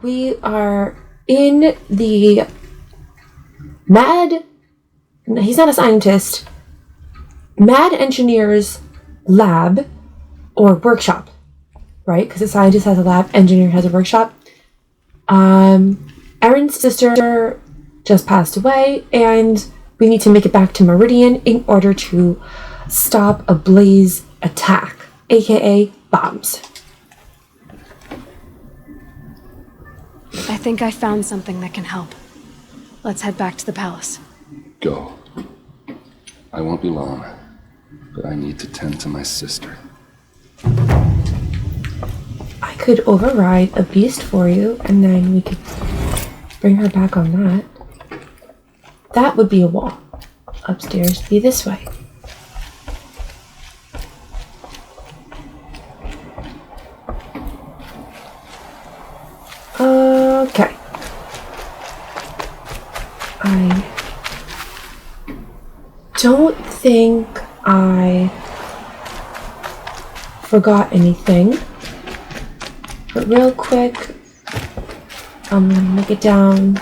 we are in the he's not a scientist, mad engineer's lab or workshop, right? Because a scientist has a lab, engineer has a workshop. Erin's sister just passed away, and we need to make it back to Meridian in order to stop a Blaze attack, aka bombs. I think I found something that can help. Let's head back to the palace. Go. I won't be long, but I need to tend to my sister. I could override a beast for you, and then we could bring her back on that. That would be a wall. Upstairs be this way. Okay. I don't think I forgot anything. But real quick, I'm gonna make it down.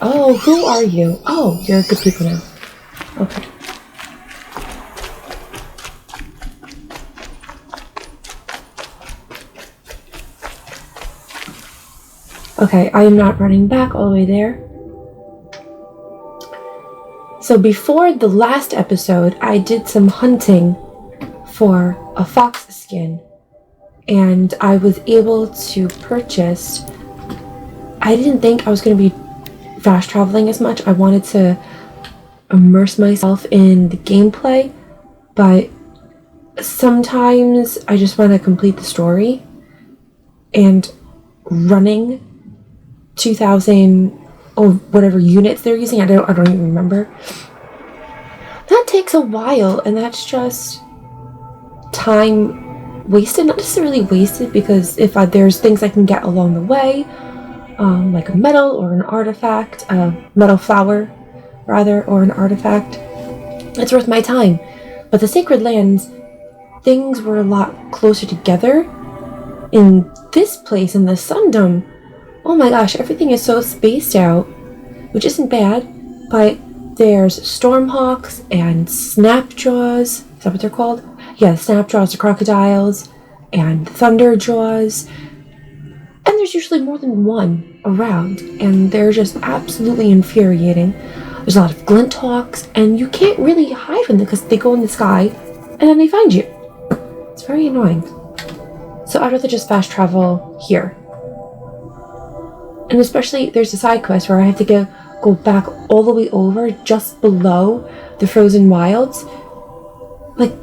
Oh, who are you? Oh, you're good people now. Okay. Okay, I am not running back all the way there. So before the last episode, I did some hunting for a fox skin. And I was able to purchase... I didn't think I was going to be fast traveling as much. I wanted to immerse myself in the gameplay, but sometimes I just want to complete the story. And running 2,000 or whatever units they're using, I don't even remember. That takes a while, and that's just time wasted. Not necessarily wasted, because if there's things I can get along the way, like a medal or an artifact, a metal flower rather, or an artifact, it's worth my time. But the Sacred Lands, things were a lot closer together. In this place, in the Sundom, oh my gosh, everything is so spaced out, which isn't bad, but there's Stormhawks and Snapjaws. Is that what they're called? Yeah, Snapjaws are crocodiles, and Thunderjaws. And there's usually more than one around, and they're just absolutely infuriating. There's a lot of Glinthawks, and you can't really hide from them because they go in the sky, and then they find you. It's very annoying. So I'd rather just fast travel here. And especially, there's a side quest where I have to go back all the way over just below the Frozen Wilds. Like,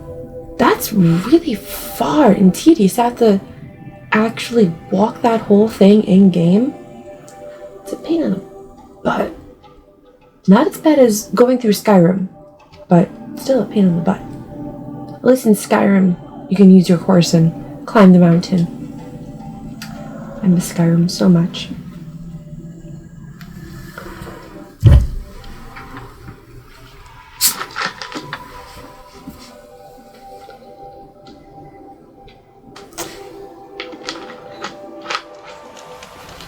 that's really far and tedious. I have to actually walk that whole thing in-game. It's a pain in the butt. Not as bad as going through Skyrim, but still a pain in the butt. At least in Skyrim, you can use your horse and climb the mountain. I miss Skyrim so much.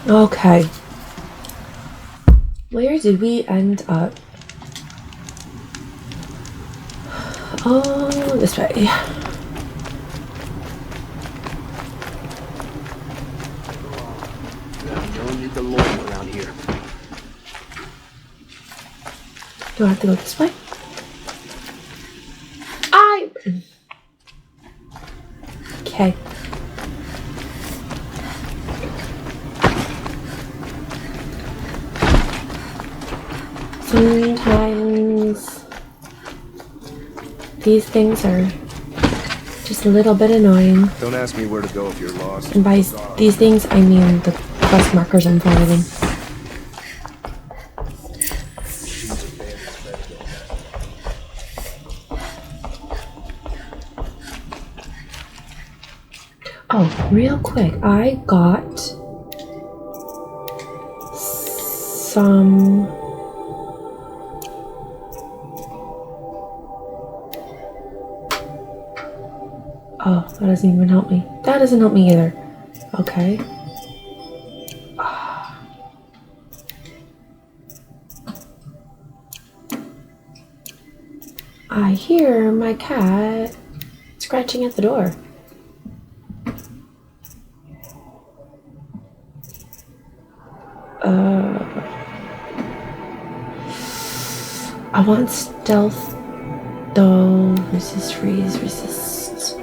Okay. Where did we end up? Oh, this way. You don't need the law around here. Do I have to go this way? Okay. Sometimes these things are just a little bit annoying. Don't ask me where to go if you're lost. And by these things, I mean the quest markers I'm following. Oh, real quick, I got some... Oh, that doesn't even help me. That doesn't help me either. Okay. hear my cat scratching at the door. I want stealth, though. Resist, freeze, resist.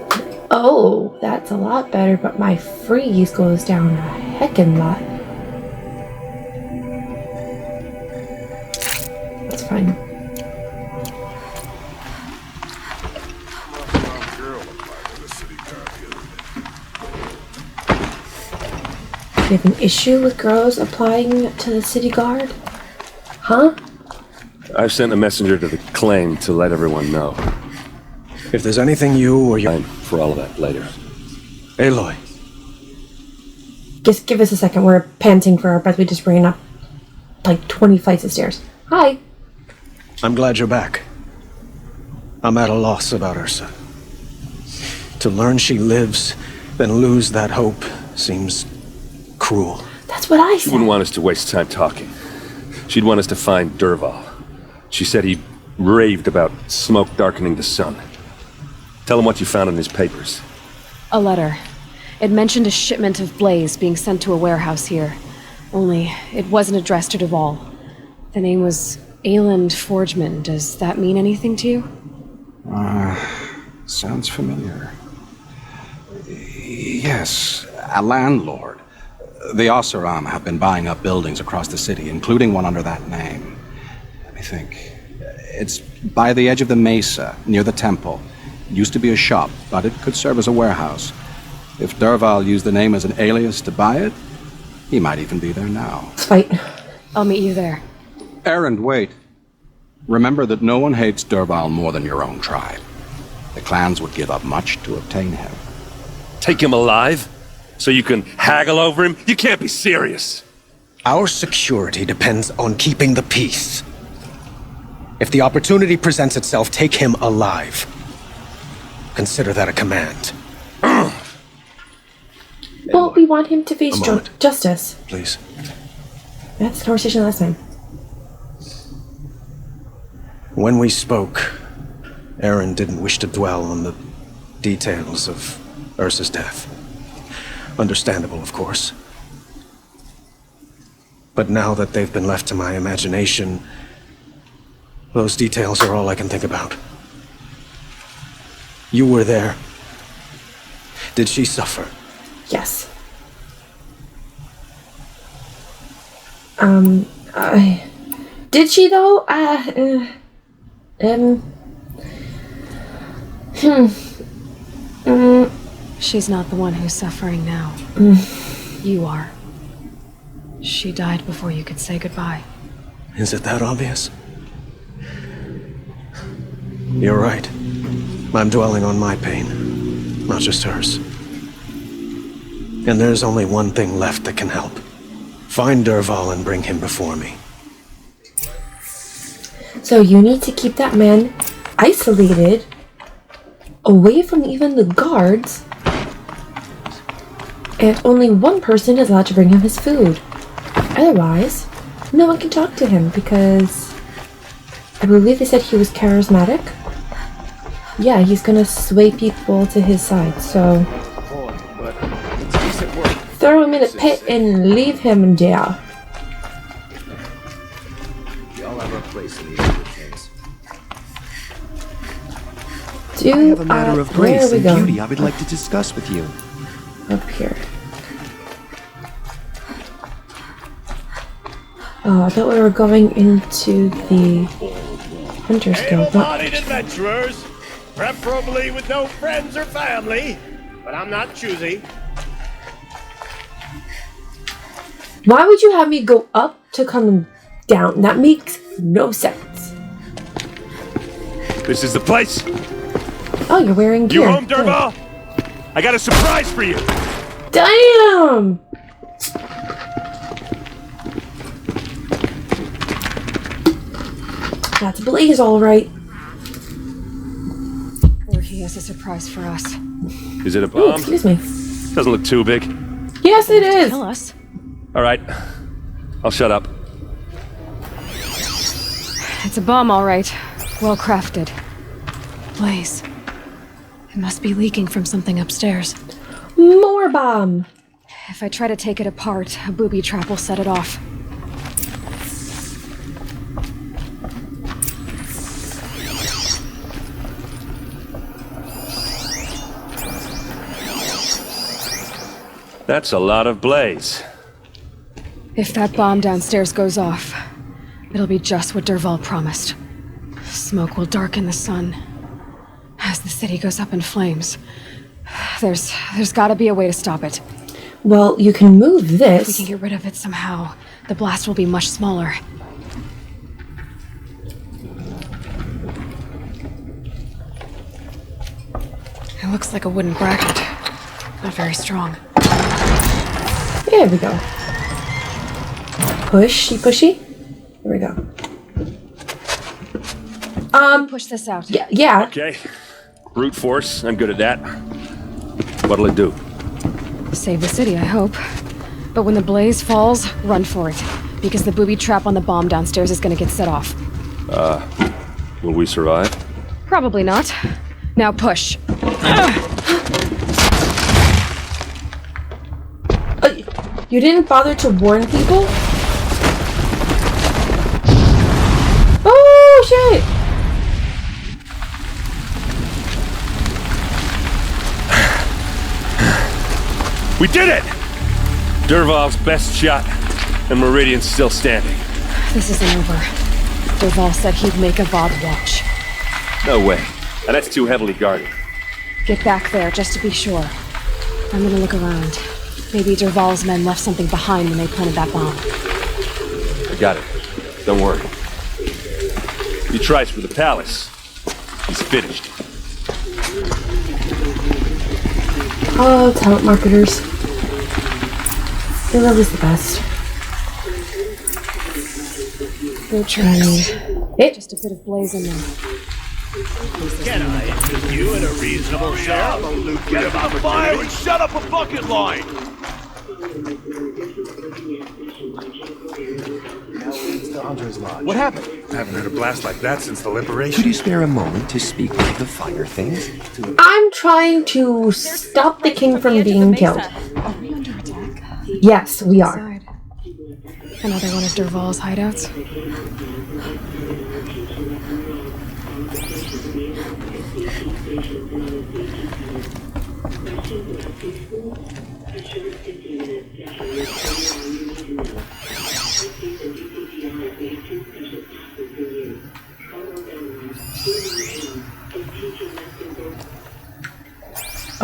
Oh, that's a lot better, but my freeze goes down a heckin' lot. That's fine. You have an issue with girls applying to the city guard? Huh? I've sent a messenger to the claim to let everyone know. If there's anything you or your... Fine, for all of that later. Aloy, Just give us a second. We're panting for our breath. We just ran up like 20 flights of stairs. Hi. I'm glad you're back. I'm at a loss about Ursa. To learn she lives, then lose that hope seems cruel. That's what I She said. wouldn't want us to waste time talking. She'd want us to find Dervahl. She said he raved about smoke darkening the sun. Tell him what you found in his papers. A letter. It mentioned a shipment of Blaze being sent to a warehouse here. Only, it wasn't addressed to Dervahl. The name was Ayland Forgeman. Does that mean anything to you? Sounds familiar. Yes, a landlord. The Oseram have been buying up buildings across the city, including one under that name. Let me think. It's by the edge of the mesa, near the temple. It used to be a shop, but it could serve as a warehouse. If Dervahl used the name as an alias to buy it, he might even be there now. Let's fight. I'll meet you there. Erend, wait. Remember that no one hates Dervahl more than your own tribe. The clans would give up much to obtain him. Take him alive? So you can haggle over him? You can't be serious. Our security depends on keeping the peace. If the opportunity presents itself, take him alive. Consider that a command. Well, we want him to face A moment. justice. Please. That's the conversation last time. When we spoke, Aaron didn't wish to dwell on the details of Ursa's death. Understandable, of course. But now that they've been left to my imagination, those details are all I can think about. You were there. Did she suffer? Yes. Did she though? She's not the one who's suffering now. You are. She died before you could say goodbye. Is it that obvious? You're right. I'm dwelling on my pain, not just hers. And there's only one thing left that can help. Find Dervahl and bring him before me. So you need to keep that man isolated, away from even the guards, and only one person is allowed to bring him his food. Otherwise, no one can talk to him because I believe they said he was charismatic. Yeah, he's gonna sway people to his side, so But it's decent work. throw him in a pit and leave him in jail. We all have our place in these good things. Do I have a matter of where grace we and going? beauty I would like to discuss with you. Up here. Oh, I thought we were going into the Hunter's Guild. Able-bodied adventurers, preferably with no friends or family, but I'm not choosy. Why would you have me go up to come down? That makes no sense. This is the place. Oh, you're wearing You gear. home, Dervahl? I got a surprise for you. Damn! That's Blaze, all right. Or he has a surprise for us. Is it a Oh, bomb? excuse me. Doesn't look too big. Yes, it is. Tell us. All right. I'll shut up. It's a bomb, all right. Well crafted. blaze. It must be leaking from something upstairs. More bomb! If I try to take it apart, a booby trap will set it off. That's a lot of blaze. If that bomb downstairs goes off, it'll be just what Dervahl promised. Smoke will darken the sun. As the city goes up in flames, there's gotta be a way to stop it. Well, you can move If we this. can get rid of it somehow, the blast will be much smaller. It looks like a wooden bracket. Not very strong. There we go. Pushy, pushy. There we go. Push this out. Yeah. Okay. Brute force, I'm good at that. What'll it do? Save the city, I hope. But when the blaze falls, run for it. Because the booby trap on the bomb downstairs is gonna get set off. Will we survive? Probably not. Now push. You didn't bother to warn people? Oh, shit! We did it! Dervahl's best shot, and Meridian's still standing. This isn't over. Dervahl said he'd make a VOD watch. No way. Now that's too heavily guarded. Get back there, just to be sure. I'm gonna look around. Maybe Dervahl's men left something behind when they planted that bomb. I got it. Don't worry. He tries for the palace. He's finished. Oh, talent marketers. Their love is the best. No tracks. It. Just a bit of blaze in them. Can I interest you in a reasonable share of a lucrative opportunity? And shut up a bucket line! What happened? I haven't heard a blast like that since the liberation. Could you spare a moment to speak of the finer things? I'm trying to stop the king from being killed. Are we under attack? Yes, we are. Side. Another one of Dervahl's hideouts?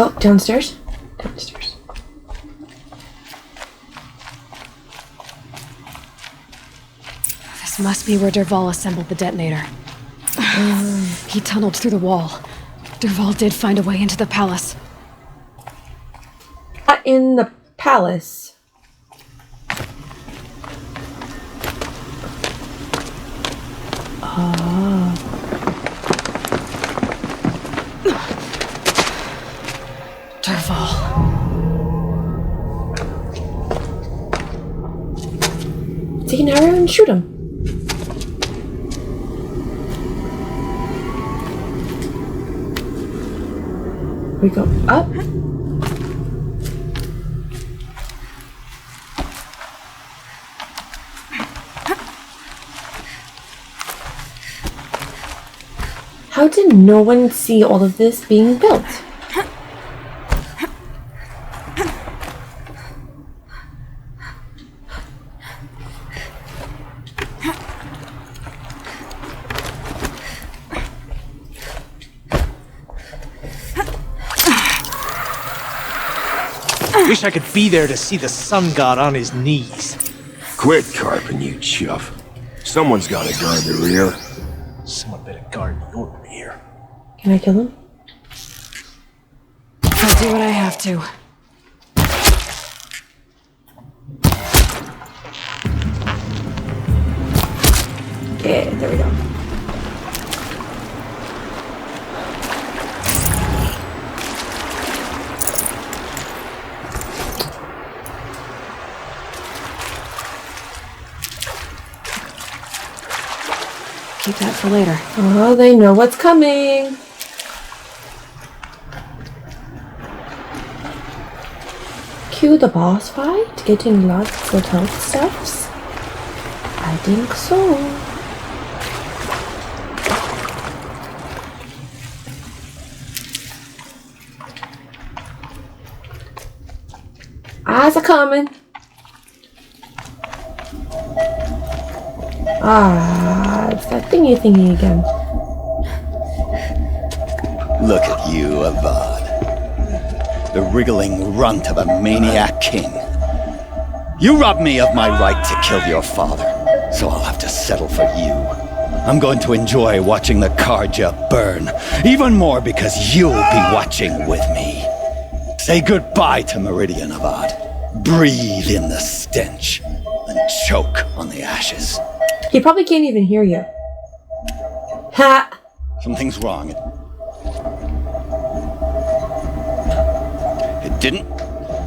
Oh, downstairs? Downstairs. This must be where Dervahl assembled the detonator. He tunneled through the wall. Dervahl did find a way into the palace. In the palace. Dervahl. Take an arrow and shoot him. We go up. How did no one see all of this being built? Wish I could be there to see the sun god on his knees. Quit carping, you chuff. Someone's gotta guard the rear. Someone better guard your rear. Can I kill him? I'll do what I have to. Yeah, there we go. Keep that for later. Oh, they know what's coming. cue the boss fight? Getting lots of health stuffs? I think so. Eyes are coming. Ah, it's that thingy again. Look at you, Avad. The wriggling runt of a maniac king. You robbed me of my right to kill your father, so I'll have to settle for you. I'm going to enjoy watching the Carja burn, even more because you'll be watching with me. Say goodbye to Meridian, Avad. Breathe in the stench, and choke on the ashes. He probably can't even hear you. Ha! Something's wrong. It didn't...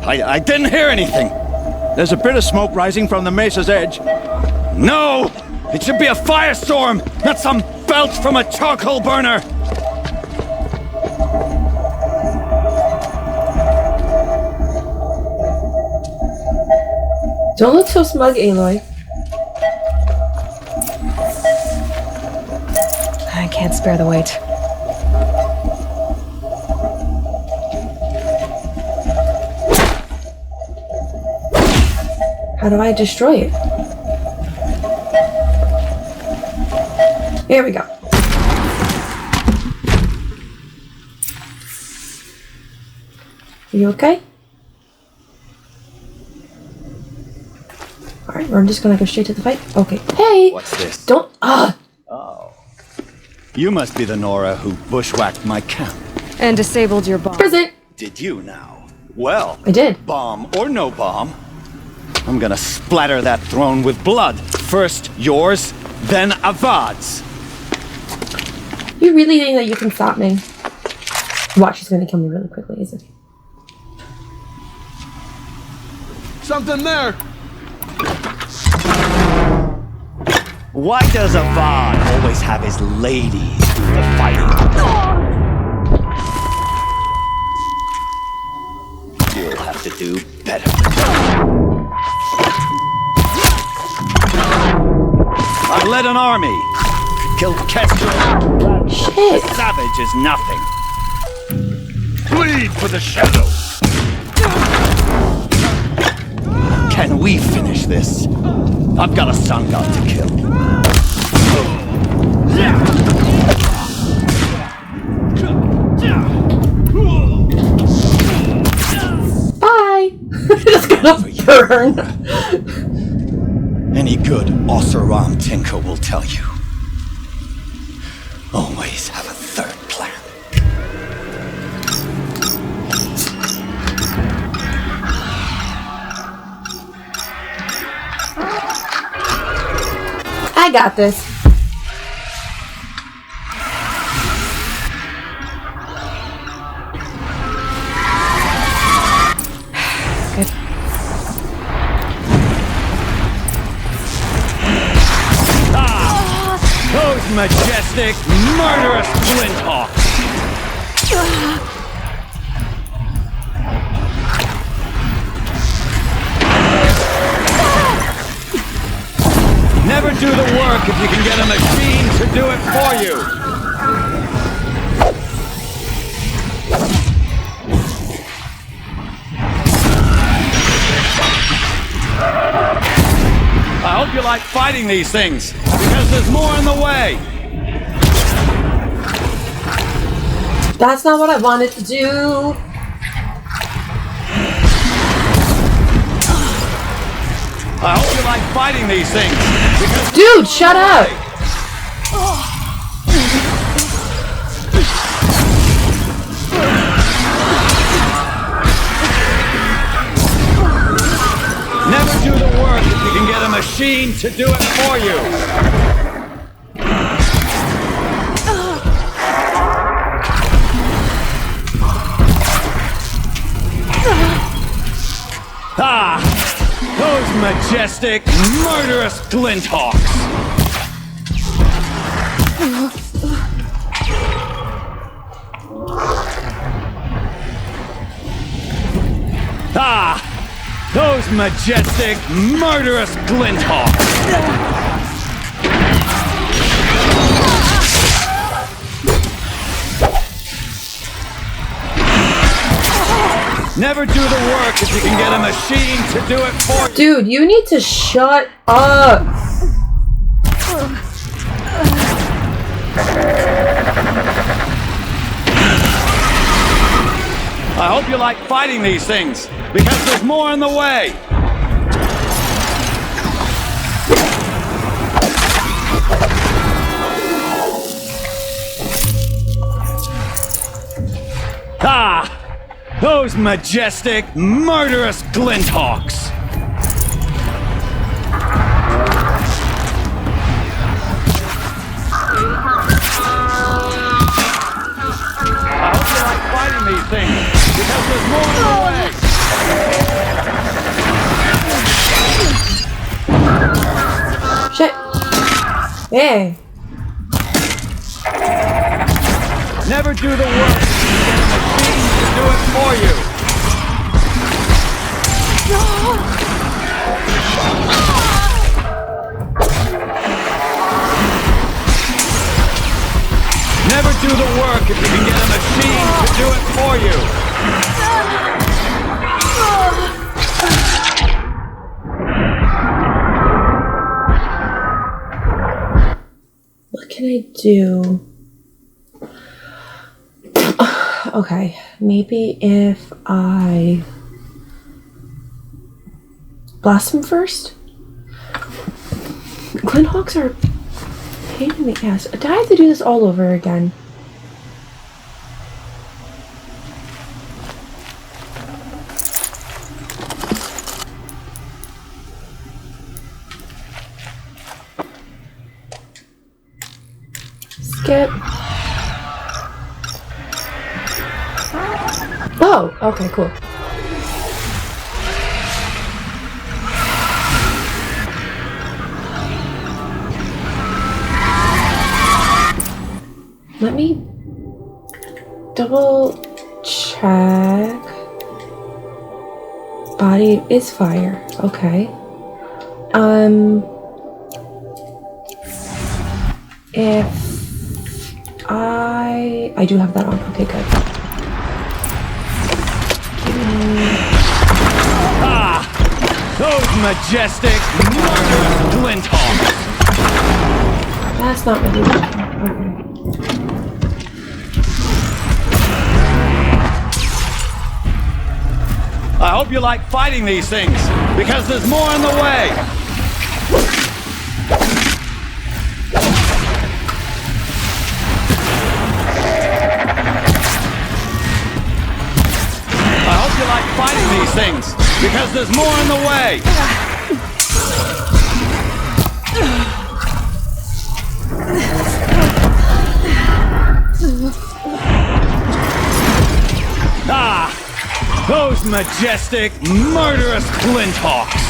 I didn't hear anything. There's a bit of smoke rising from the mesa's edge. No! It should be a firestorm, not some belch from a charcoal burner! Don't look so smug, Aloy. I can't spare the weight. How do I destroy it? Here we go. Are you okay? Alright, we're just gonna go straight to the fight. Okay. Hey! What's this? Don't. Oh. You must be the Nora who bushwhacked my camp. And disabled your bomb. Present! Did you now? Well, I did. Bomb or no bomb, I'm gonna splatter that throne with blood. First yours, then Avad's. You really think that you can stop me? Watch, he's gonna kill me really quickly, isn't he? Something there! Why does Avad always have his ladies do the fighting? You'll have to do better. I led an army. Killed Kestra. Shit! Savage is nothing. Bleed for the shadow! Can we finish this? I've got a sun god to kill. Bye! Just gonna burn. Any good Oseram Tinker will tell you. Always have a third plan. I got this. Good. Those majestic, murderous flinthawks! Never do the work if you can get a machine to do it for you! I hope you like fighting these things, because there's more in the way! That's not what I wanted to do. I hope you like fighting these things, because... Dude, shut up! Never do the work if you can get a machine to do it for you! Ah! Those majestic, murderous flinthawks! Ah! majestic, murderous Glinthawks! Never do the work if you can get a machine to do it for you. Dude, you need to shut up. I hope you like fighting these things, because there's more in the way. Ah! Those majestic, murderous Glinthawks! I hope you like fighting these things, because there's more in the way! Shit. Hey. Never do the work. Do it for you. Never do the work if you can get a machine to do it for you. What can I do? Okay, maybe if I blast him first? Glinthawks are a pain in the ass. Do I have to do this all over again? Skip. Oh, okay, cool. Let me double check. Body is fire. Okay. If I do have that on. Okay, good. Ah! Those majestic, murderous Glinthawks! That's not really working. Okay. I hope you like fighting these things, because there's more in the way! I hope you like fighting these things, because there's more in the way! Ah! Those majestic, murderous Glinthawks!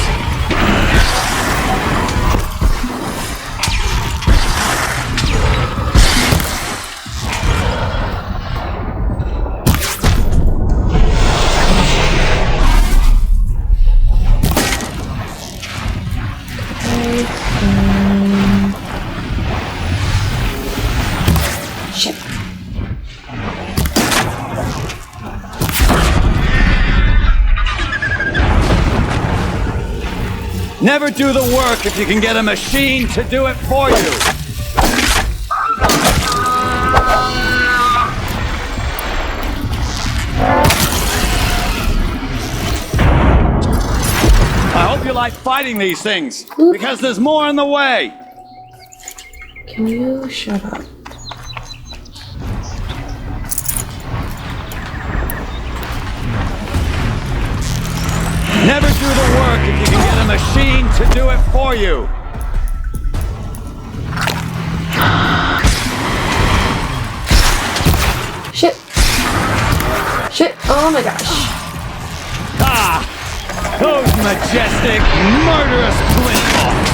Shit. Never do the work if you can get a machine to do it for you. I hope you like fighting these things, because there's more in the way. Can you shut up? Never do the work if you can get a machine to do it for you. Shit. Shit. Oh my gosh. Ah! Those majestic, murderous Glinthawks!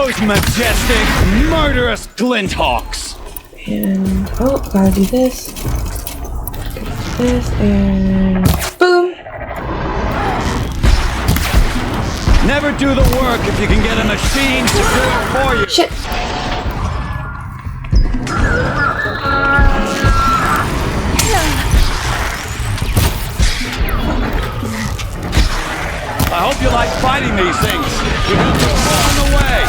those majestic, murderous Glinthawks! And, oh, gotta do this. Gotta do this, and boom! Never do the work if you can get a machine to do it for you! Shit! I hope you like fighting these things. You help us along the way.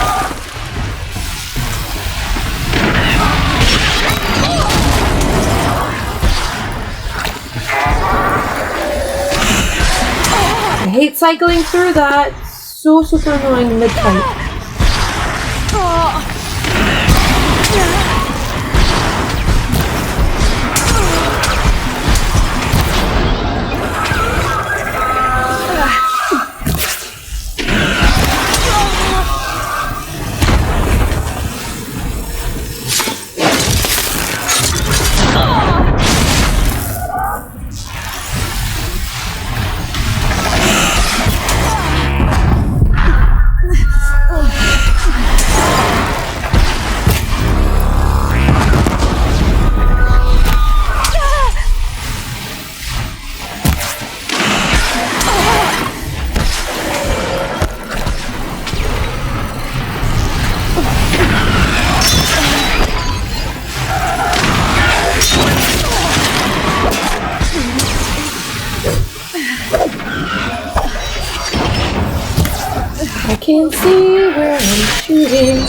I hate cycling through that. So super annoying mid-fight. I can't see where I'm shooting.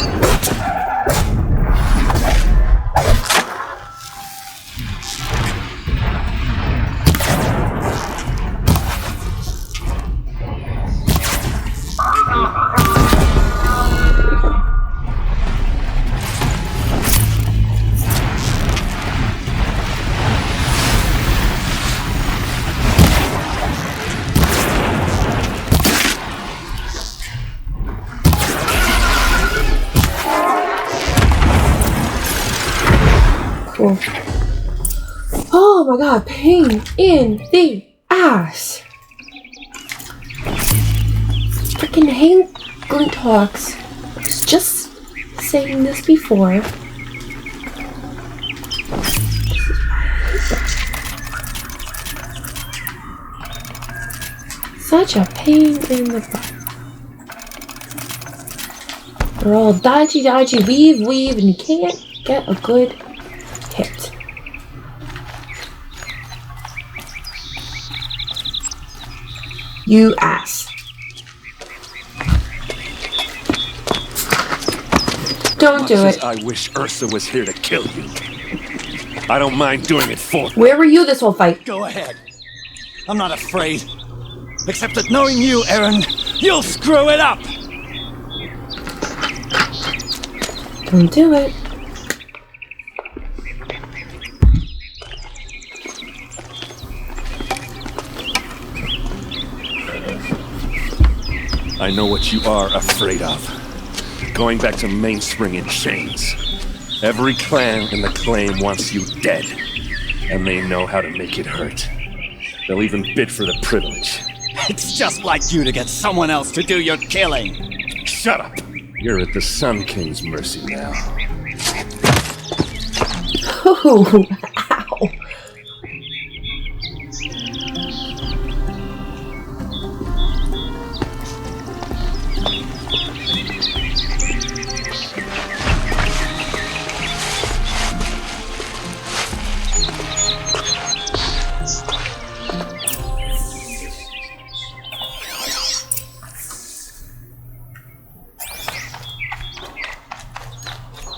Cool. Oh my god, pain in the ass! Freaking hate Glinthawks. I was just saying this before. Such a pain in the butt. They're all dodgy, weave, and you can't get a good hit. You ass. Don't do it. I wish Ursa was here to kill you. I don't mind doing it for her. Where were you this whole fight? Go ahead. I'm not afraid. Except that knowing you, Aaron, you'll screw it up! Don't do it. I know what you are afraid of. Going back to Mainspring in chains. Every clan in the claim wants you dead. And they know how to make it hurt. They'll even bid for the privilege. It's just like you to get someone else to do your killing. Shut up! You're at the Sun King's mercy now. Ooh, ow.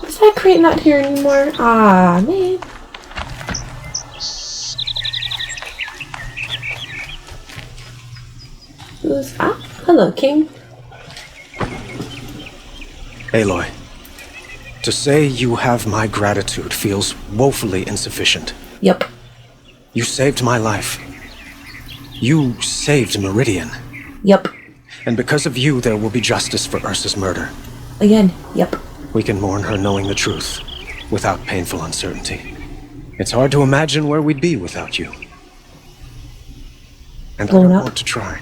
Is that crate not here anymore? Ah, man. Ah, hello, King. Aloy, to say you have my gratitude feels woefully insufficient. Yep. You saved my life. You saved Meridian. Yep. And because of you, there will be justice for Ursa's murder. Again, yep. We can mourn her knowing the truth, without painful uncertainty. It's hard to imagine where we'd be without you. And I don't want to try.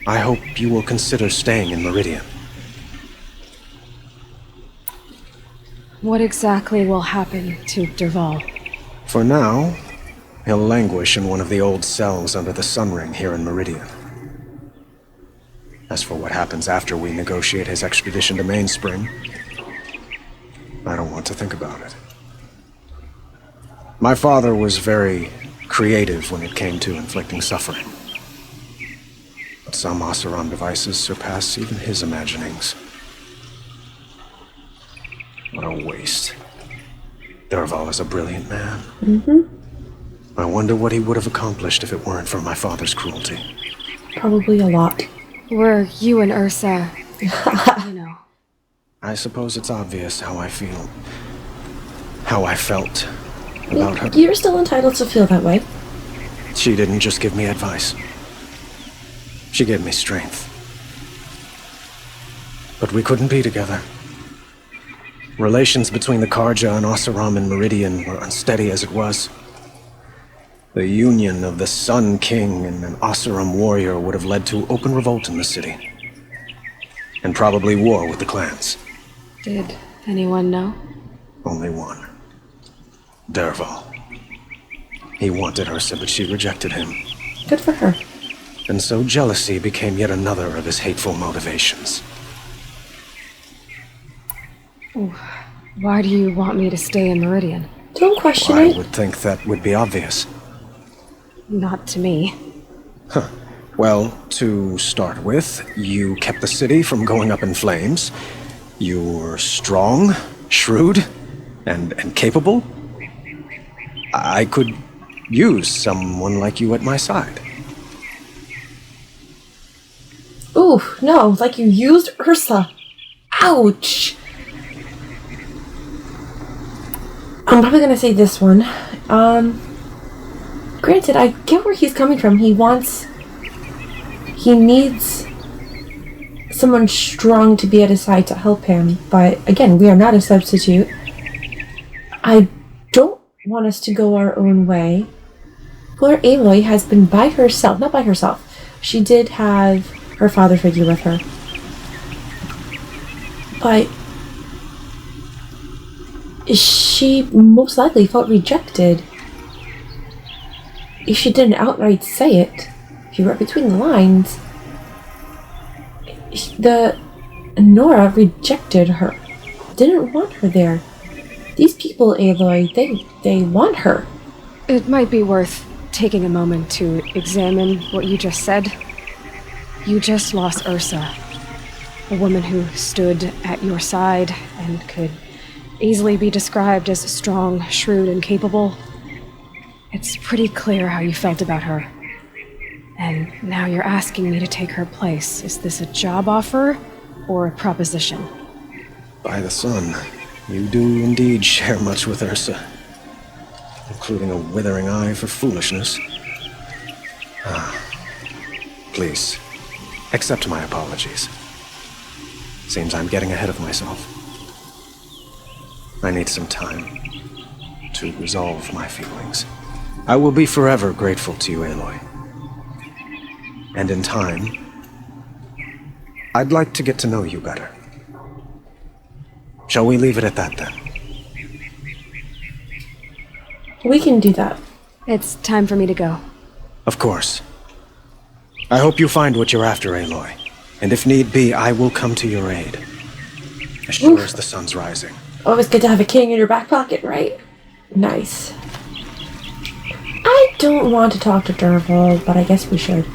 I hope you will consider staying in Meridian. What exactly will happen to Derval? For now, he'll languish in one of the old cells under the Sun Ring here in Meridian. As for what happens after we negotiate his extradition to Mainspring, I don't want to think about it. My father was very creative when it came to inflicting suffering. But some Oseram devices surpass even his imaginings. What a waste. Derval is a brilliant man. I wonder what he would have accomplished if it weren't for my father's cruelty. Probably a lot. Were you and Ursa, you know? I suppose it's obvious how I feel. How I felt about her. You're still entitled to feel that way. She didn't just give me advice. She gave me strength. But we couldn't be together. Relations between the Karja and Oseram and Meridian were unsteady as it was. The union of the Sun King and an Oseram warrior would have led to open revolt in the city. And probably war with the clans. Did anyone know? Only one. Derval. He wanted Ursa, but she rejected him. Good for her. And so jealousy became yet another of his hateful motivations. Why do you want me to stay in Meridian? Don't question I it. would think that would be obvious. Not to me. Huh. Well, to start with, you kept the city from going up in flames. You were strong, shrewd, and capable. I could use someone like you at my side. Ooh, no, like you used Ursa. Ouch! I'm probably gonna say this one. Granted, I get where he's coming from. He needs someone strong to be at his side to help him. But again, we are not a substitute. I don't want us to go our own way. Poor Aloy has been by herself. Not by herself. She did have her father figure with her. But she most likely felt rejected. If she didn't outright say it, if you read between the lines, Nora rejected her. Didn't want her there. These people, Aloy, they want her. It might be worth taking a moment to examine what you just said. You just lost Ursa, a woman who stood at your side and could easily be described as strong, shrewd, and capable. It's pretty clear how you felt about her. And now you're asking me to take her place. Is this a job offer or a proposition? By the sun, you do indeed share much with Ursa, including a withering eye for foolishness. Please, accept my apologies. Seems I'm getting ahead of myself. I need some time to resolve my feelings. I will be forever grateful to you, Aloy. And in time, I'd like to get to know you better. Shall we leave it at that, then? We can do that. It's time for me to go. Of course. I hope you find what you're after, Aloy. And if need be, I will come to your aid. As sure as the sun's rising. Always good to have a king in your back pocket, right? Nice. I don't want to talk to Derval, but I guess we should.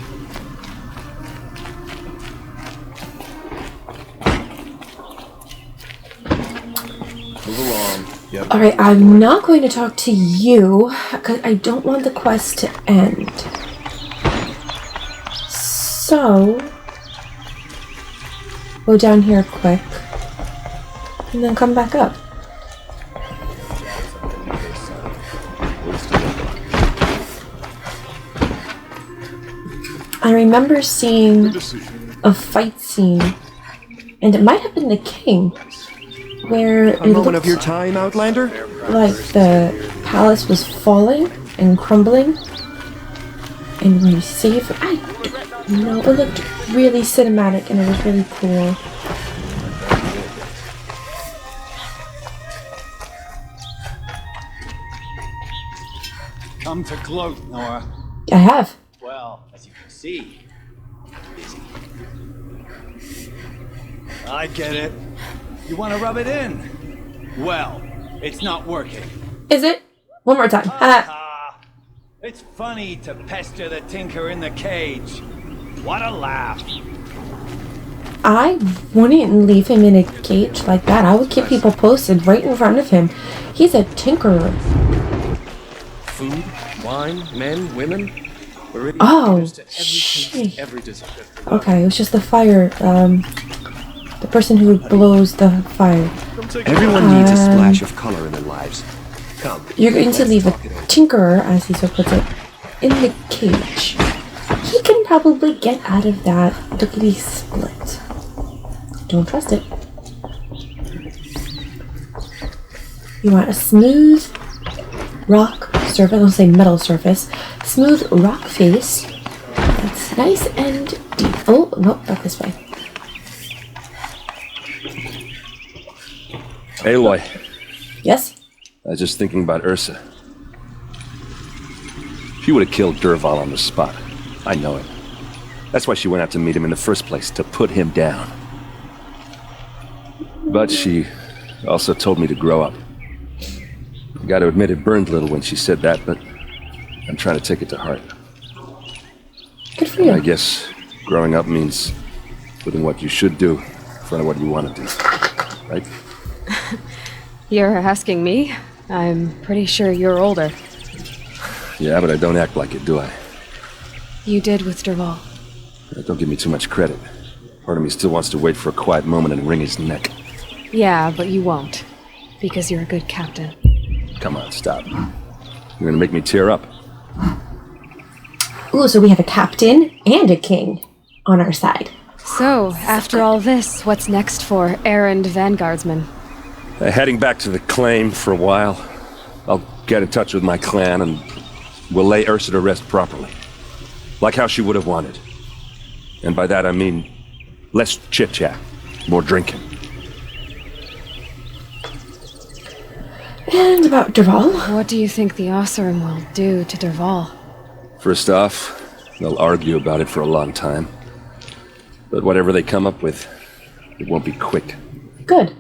Move along. Yep. Alright, I'm not going to talk to you, because I don't want the quest to end. So, go down here quick, and then come back up. I remember seeing a fight scene, and it might have been the king, where A moment of your time, Outlander? like the palace was falling and crumbling, and when you save it, I don't know, it looked really cinematic and it was really cool. come to gloat, Nora. I have. Well, as you can see, busy. I get it. You want to rub it in? Well, it's not working. Is it? One more time. It's funny to pester the tinker in the cage. What a laugh. I wouldn't leave him in a cage like that. I would keep people posted right in front of him. He's a tinkerer. Food, wine, men, women. Oh, shit. Okay, it was just the fire. The person who blows the fire. Everyone needs a splash of color in their lives. Come. You're going to leave a tinkerer, as he so puts it, in the cage. He can probably get out of that lickety split. Don't trust it. You want a smooth rock surface, I'll say metal surface. Smooth rock face. That's nice and deep. Oh, no, not this way. Aloy. Yes? I was just thinking about Ursa. She would have killed Dervahl on the spot. I know it. That's why she went out to meet him in the first place, to put him down. But she also told me to grow up. I gotta admit it burned a little when she said that, but I'm trying to take it to heart. Good for you. I guess growing up means putting what you should do in front of what you want to do. Right? You're asking me? I'm pretty sure you're older. Yeah, but I don't act like it, do I? You did with Dervahl. Don't give me too much credit. Part of me still wants to wait for a quiet moment and wring his neck. Yeah, but you won't. Because you're a good captain. Come on, stop. You're gonna make me tear up. Ooh, so we have a captain and a king on our side. So, after all this, what's next for errand vanguardsman? Heading back to the claim for a while. I'll get in touch with my clan and we'll lay Ursa to rest properly. Like how she would have wanted. And by that I mean less chit-chat, more drinking. And about Dervahl? What do you think the Oseram will do to Dervahl? First off, they'll argue about it for a long time. But whatever they come up with, it won't be quick. Good.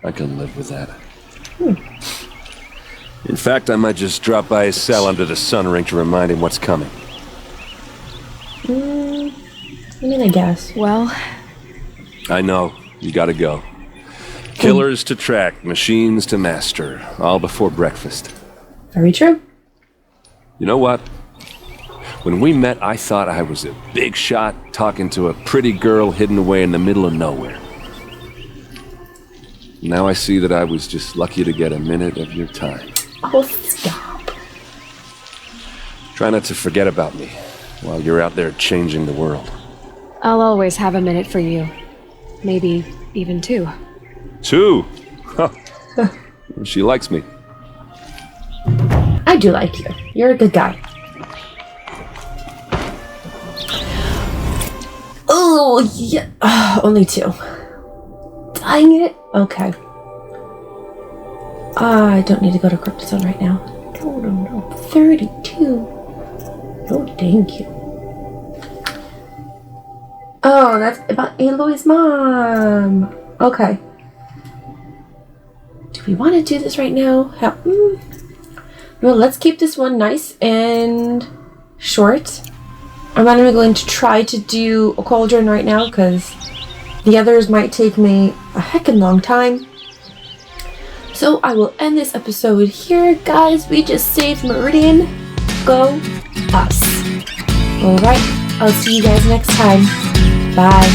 I can live with that. In fact, I might just drop by his cell under the sun ring to remind him what's coming. I mean, I guess. Well... I know. You gotta go. Killers to track, machines to master. All before breakfast. Very true. You know what? When we met, I thought I was a big shot talking to a pretty girl hidden away in the middle of nowhere. Now I see that I was just lucky to get a minute of your time. Oh, stop. Try not to forget about me while you're out there changing the world. I'll always have a minute for you. Maybe even two. Two? Huh. She likes me. I do like you. You're a good guy. Oh, yeah. Only two. Dang it. Okay. I don't need to go to Cryptozone right now. No. 32. No, thank you. Oh, that's about Aloy's mom. Okay. Do we want to do this right now? No, let's keep this one nice and short. I'm not even going to try to do a cauldron right now because the others might take me a heckin' long time. So I will end this episode here, guys. We just saved Meridian. Go us. Alright, I'll see you guys next time. Bye.